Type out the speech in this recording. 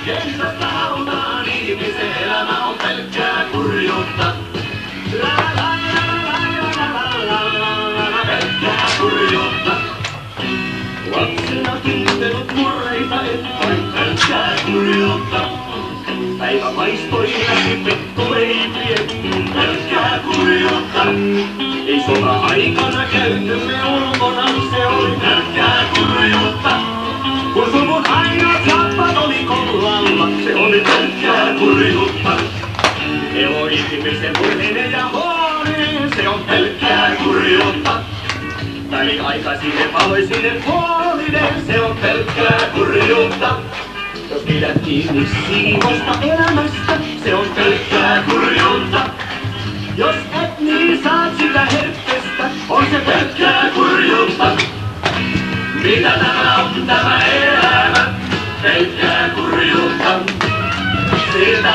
Kensasta hautaan ihmisen elämä on pelkkää kurjuutta. Pelkkää kurjuutta. Lapsena tuntenut murreita, et vain pelkkää kurjuutta. Päivä paistoi läpi pettuleipien, pelkkää kurjuutta. Ei sota-aikana käytymme ulkona, se oli pelkkää kurjuutta. Kun suvun ainoat sappat oli kollalla, se oli pelkkää kurjuutta. Eloihmisen murheinen ja huolinen, se on pelkkää kurjuutta. Väliaikaisinen valoisinen puolinen, se on pelkkää kurjuutta. Jos pidät kiinni siivosta elämästä, se on pelkkää kurjuutta. Jos et niin saat sitä hetkestä, on se pelkkää kurjuutta. Mitä tämä on tämä elämä? Pelkkää kurjuutta. Siltä